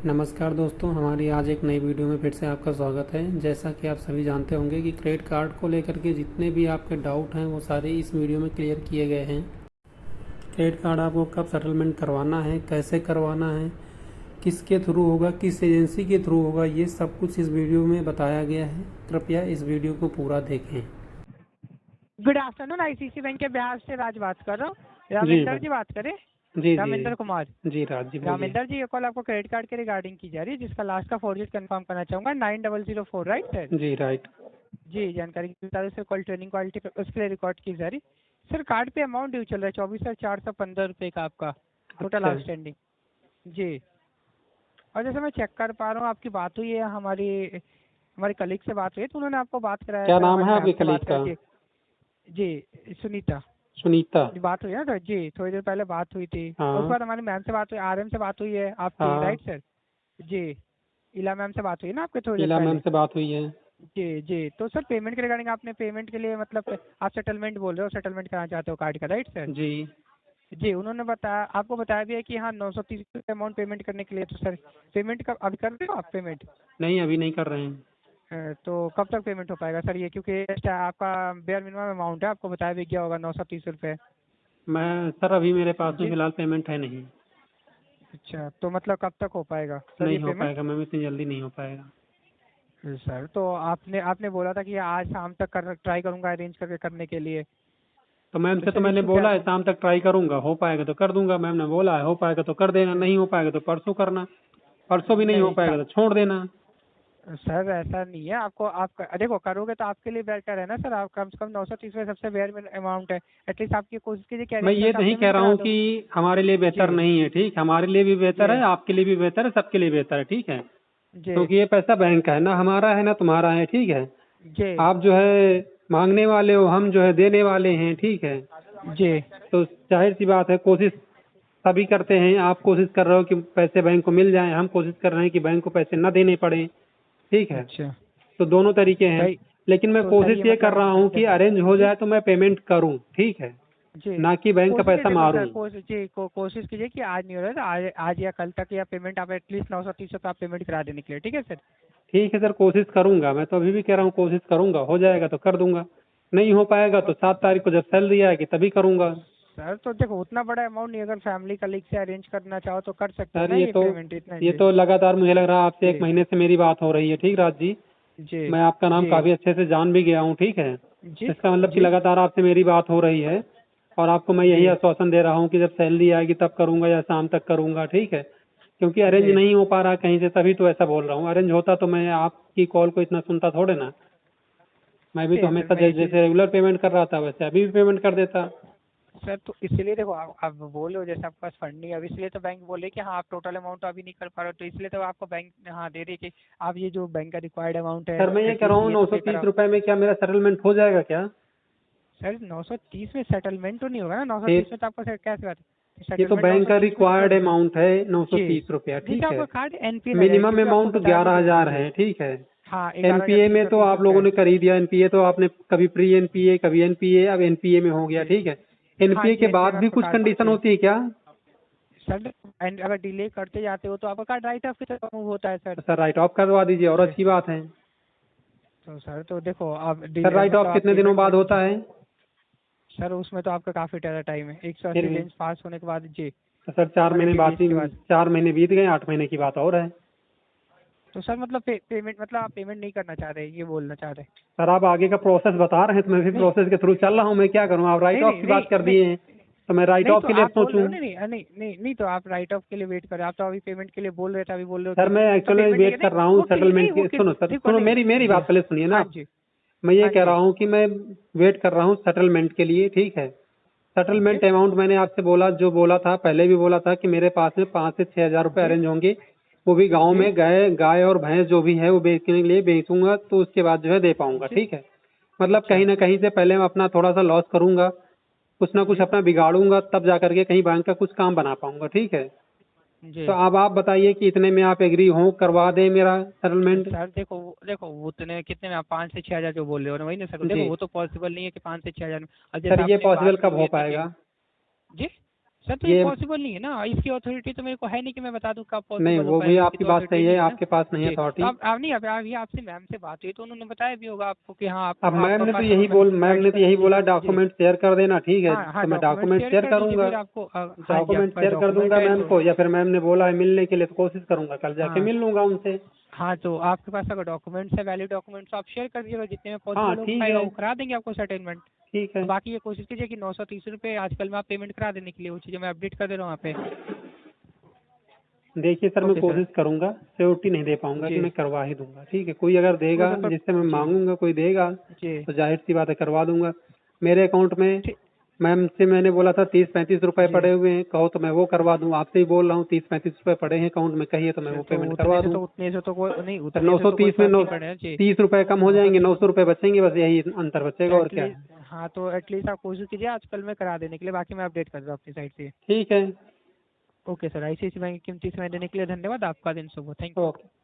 नमस्कार दोस्तों, हमारी आज एक नई वीडियो में फिर से आपका स्वागत है। जैसा कि आप सभी जानते होंगे कि क्रेडिट कार्ड को लेकर के जितने भी आपके डाउट हैं वो सारे इस वीडियो में क्लियर किए गए हैं। क्रेडिट कार्ड आपको कब सेटलमेंट करवाना है, कैसे करवाना है, किसके थ्रू होगा, किस एजेंसी के थ्रू होगा, ये सब कुछ इस वीडियो में बताया गया है। कृपया इस वीडियो को पूरा देखें। गुड आफ्टरनून, आईसीसी बैंक के बिहार से राज बात कर रहा हूँ। जी रामेंद्र जी बात करें। जी रामेंद्र कुमार। जी राज जी बोलिए। रामेंद्र जी, ये कॉल आपको क्रेडिट कार्ड के रिगार्डिंग की जा रही है, जिसका लास्ट का 4 डिजिट कंफर्म करना चाहूंगा 9004, राइट सर? जी राइट। जी, जानकारी की बता से कॉल ट्रेनिंग क्वालिटी उसके लिए रिकॉर्ड की जा रही। सर, कार्ड पे अमाउंट ड्यू चल रहा है 24,415 रुपये का आपका टोटल आउटस्टैंडिंग। जी, और जैसे मैं चेक कर पा रहा हूँ, आपकी बात हुई है हमारे कलीग से बात हुई है, तो उन्होंने आपको बात कराया। क्या नाम है आपके कलीग का? जी, सुनीता सुनीता। बात हुई है ना सर? जी, थोड़ी देर पहले बात हुई थी। हाँ। उसके बाद हमारी मैम से बात हुई, आरएम से बात हुई है आपकी, हाँ। Right sir? जी, इला मैम से बात हुई है ना आपके थोड़ी देर इला पहले? मैम से बात हुई है। जी, तो सर पेमेंट के रिगार्डिंग आपने पेमेंट के लिए मतलब आप सेटलमेंट बोल रहे हो, सेटलमेंट कराना चाहते हो कार्ड का, राइट सर? जी जी, उन्होंने बताया, आपको बताया भी है कि हाँ 930 अमाउंट पेमेंट करने के लिए। तो सर पेमेंट कब अभी कर रहे हो आप पेमेंट? नहीं, अभी नहीं कर रहे हैं। तो कब तक पेमेंट हो पाएगा सर ये? क्योंकि आपका बेयर मिनिमम अमाउंट है, आपको बताया भी गया होगा 930 रुपये। मैं सर अभी मेरे पास में जी, फिलहाल पेमेंट है नहीं। अच्छा, तो मतलब कब तक हो पाएगा सर नहीं ये हो पेमेंट? पाएगा मैम, इतनी जल्दी नहीं हो पाएगा। सर तो आपने आपने बोला था कि आज शाम तक कर ट्राई करूंगा अरेंज करके करने के लिए। तो मैम से तो सर मैंने इशू क्या? बोला है शाम तक ट्राई करूंगा, हो पाएगा तो कर दूंगा। मैम ने बोला है हो पाएगा तो कर देना, नहीं हो पाएगा तो परसों करना। परसों भी नहीं हो नहीं पाएगा तो छोड़ देना। सर ऐसा नहीं है। आपको आप देखो, करोगे तो आपके लिए बेटर है ना सर। आप कम से कम 930 में सबसे बेयर में अमाउंट है। एटलीस्ट आपकी कोशिश कीजिए कि मैं ये अरेंजमेंट आप नहीं कह पेमेंट रहा करा हूँ दो। कि हमारे लिए बेहतर जी नहीं है, ठीक, हमारे लिए भी बेहतर जी है, आपके लिए भी बेहतर है, सबके लिए बेहतर है, ठीक है। जी क्योंकि ये पैसा बैंक का है ना, हमारा है ना तुम्हारा है, ठीक है। जी आप जो है मांगने वाले हो, हम जो है देने वाले हैं, ठीक है। जी तो जाहिर सी बात है, कोशिश सभी करते हैं। आप कोशिश कर रहे हो कि पैसे बैंक को मिल जाएं, हम कोशिश कर रहे हैं कि बैंक को पैसे न देने पड़े, ठीक है। अच्छा तो दोनों तरीके हैं। भाई। लेकिन मैं तो सर कोशिश ये ये कर मतलब रहा हूँ कि देखो। अरेंज हो जी जाए तो मैं पेमेंट करूँ, ठीक है, जी, ना कि बैंक का कोशिश पैसा देखो सर, मारूं। कोशिश कीजिए कि आज नहीं हो रहा है तो आज या कल तक या पेमेंट आप एटलीस्ट 930 का आप पेमेंट करा देने के लिए, ठीक है सर? ठीक है सर, कोशिश करूंगा। मैं तो अभी भी कह रहा हूँ कोशिश करूंगा, हो जाएगा तो कर दूंगा, नहीं हो पाएगा तो 7 तारीख को जब सैलरी आएगी तभी करूंगा। सर तो देखो, उतना बड़ा अमाउंट नहीं, अगर फैमिली कलीग से अरेंज करना चाहो तो कर सकते हो सर ना ये पेमेंट इतना। ये जी तो लगातार मुझे लग रहा है आपसे 1 महीने से मेरी बात हो रही है, ठीक राज जी। जी मैं आपका नाम जी काफी अच्छे से जान भी गया हूँ, ठीक है। जी इसका मतलब कि जी लगातार आपसे मेरी बात हो रही है, और आपको मैं यही जी आश्वासन दे रहा हूँ कि जब सैलरी आएगी तब करूंगा या शाम तक करूंगा, ठीक है। क्योंकि अरेंज जी नहीं हो पा रहा कहीं से, तभी तो ऐसा बोल रहा हूँ। अरेंज होता तो मैं आपकी कॉल को इतना सुनता थोड़े ना। मैं भी तो जी सर, हमेशा मैं जैसे रेगुलर पेमेंट कर रहा था वैसे अभी भी पेमेंट कर देता। सर तो इसलिए देखो, आप बोल रहे हो जैसे आपके पास फंड नहीं है, अब इसलिए तो बैंक बोले कि हाँ आप टोटल अमाउंट तो अभी नहीं कर पा रहे हो, तो इसलिए तो आपको बैंक हाँ दे रही है कि आप ये जो बैंक का रिक्वायर्ड अमाउंट है सर मैं ये कह रहा एटलीस्ट हूँ ये नौ तो सौ पे तीस कराओ। रुपए में क्या मेरा सेटलमेंट हो जाएगा क्या? सर 930 में सेटलमेंट तो नहीं होगा ना? फिर 930 में तो आपको सर कैसे बात है? ये तो सेटलमेंट बैंक का 930 में तो रिक्वायर्ड अमाउंट है, नौ सौ जी, तीस रुपया ठीक जैसे है। आपका कार्ड एनपीए में है, मिनिमम क्योंकि आपको अमाउंट बताया भी ग्यारह गया। हजार जी है, ठीक है। हाँ, 11,000 एनपीए में तो 330 आप रुपये लोगों है। ने कर ही दिया। एनपीए तो आपने कभी प्री एनपीए, कभी एनपीए, अब एनपीए में हो गया, जी ठीक है। हाँ एनपीए जी, के एनपीए बाद में भी आपका कुछ कार्ड कंडीशन जी होती है क्या? सर, एंड अगर डिले करते जाते हो तो आपका कार्ड राइट ऑफ की तरफ मूव होता है सर। सर राइट ऑफ करवा दीजिए और जी, अच्छी बात है। तो सर तो देखो आप सर राइट मतलब ऑफ आप कितने दिनों पेमेंट बाद होता है? सर उसमें तो आपका काफ़ी ज़्यादा टाइम है, 180 फिर भी दिन पास होने के बाद जी, तो सर 4 महीने 180 बाद डेज ही, के बाद। 4 महीने बीत गए, 8 महीने की बात और है। तो सर मतलब पेमेंट मतलब आप पेमेंट नहीं करना चाह रहे, ये बोलना चाह रहे? सर आप आगे का प्रोसेस बता रहे हैं तो मैं भी नहीं प्रोसेस के थ्रू चल रहा हूँ, मैं क्या करूँ? आप राइट नहीं ऑफ नहीं की नहीं बात कर नहीं दिए हैं तो मैं राइट नहीं, ऑफ तो के लिए आप बोल रहे सोचूं। हो नहीं तो आप राइट ऑफ के लिए वेट कर रहे हो। आप तो अभी पेमेंट के लिए बोल रहे थे, अभी बोल रहे हो सर कि मैं तो एक्चुअली पेमेंट नहीं वेट नहीं कर रहा हूँ वो क्लियर नहीं सेटलमेंट वो की। सुनो सर, देखो सुनो नहीं मेरी जी बात पहले सुनिए ना हाँ आप। जी मैं ये हाँ कह जी रहा हूँ कि मैं वेट कर रहा हूँ सेटलमेंट के लिए, ठीक है। ओके सेटलमेंट अमाउंट मैंने आपसे बोला, जो बोला था पहले भी बोला था कि मेरे पास में 5 से 6 हजार रुपये जी अरेंज होंगे। वो भी गांव जी में गाय और भैंस जो भी है वो बेचने के लिए बेचूंगा, तो उसके बाद जो है दे पाऊंगा, जी ठीक है। मतलब अच्छा कहीं ना कहीं से पहले मैं अपना थोड़ा सा लॉस करूंगा, कुछ ना कुछ जी अपना बिगाड़ूंगा, तब जा करके कहीं बैंक का कुछ काम बना पाऊंगा, ठीक है। जी तो अब आप बताइए कि इतने में आप एग्री हो, करवा दें मेरा सेटलमेंट? सर देखो देखो वो उतने कितने में आप 5 से 6 हजार जो बोल रहे हो ना, वही ना सर? देखो जी वो तो पॉसिबल नहीं है कि 5 से 6 हजार में। अब सर, जैसे ये आपने पॉसिबल बात की कब हुई हो है तो जी पाएगा? जी सर तो ये पॉसिबल नहीं है ना, इसकी अथॉरिटी तो मेरे को है नहीं कि मैं बता दूं कब पॉसिबल नहीं, वो भी आपकी बात सही है, आपके पास नहीं है जी। अथॉरिटी। तो आप नहीं, अभी आपसे मैम से बात हुई तो उन्होंने बताया भी होगा आपको कि हाँ अब मैम ने तो यही बोला डॉक्यूमेंट शेयर कर देना, ठीक है, तो मैं डॉक्यूमेंट शेयर करूंगा, आपको डॉक्यूमेंट शेयर कर दूंगा मैम को, या फिर मैम ने बोला है मिलने के लिए तो कोशिश करूंगा कल जाके मिल लूंगा उनसे। हाँ, तो आपके पास अगर डॉक्यूमेंट्स है, वैलिड डॉक्यूमेंट्स, आप शेयर कर दीजिएगा, जितने में पॉसिबल हो ठीक पाएगा है। वो करा देंगे आपको सेटलमेंट। ठीक है। तो बाकी ये कोशिश कीजिए कि 930 रुपये आजकल में आप पेमेंट करा देने के लिए, वो चीज़ें मैं अपडेट कर दे रहा हूँ यहाँ पे। देखिए सर, मैं ओके सर। कोशिश करूंगा, श्योरिटी नहीं दे पाऊंगा कि जी। मैं करवा ही दूंगा, ठीक है, कोई अगर देगा तो सर, जिससे मैं जी। मांगूंगा, कोई देगा जी। तो जाहिर सी बात है करवा दूंगा। मेरे अकाउंट में ठीक। मैम से मैंने बोला था 30-35 रुपए जी। पड़े हुए हैं, कहो तो मैं वो करवा दूं, आपसे ही बोल रहा हूँ 30-35 रुपए पड़े हैं अकाउंट में, कहिए तो मैं वो पेमेंट करवा दूं। उतने से तो कोई नहीं, सर उतने से तो कोई 930 में फर्क नहीं पड़ेगा जी। 30 रुपए कम हो जाएंगे, 900 रुपए बचेंगे, बस यही अंतर बचेगा और क्या है। हाँ, तो एटलीस्ट आप कोशिश कीजिए आजकल में करा देने के लिए, बाकी मैं अपडेट कर दूँ अपनी साइड से। ठीक है। ओके सर, ICICI बैंक की कीमती समय देने के लिए धन्यवाद, आपका दिन शुभ हो। Thank you. ओके।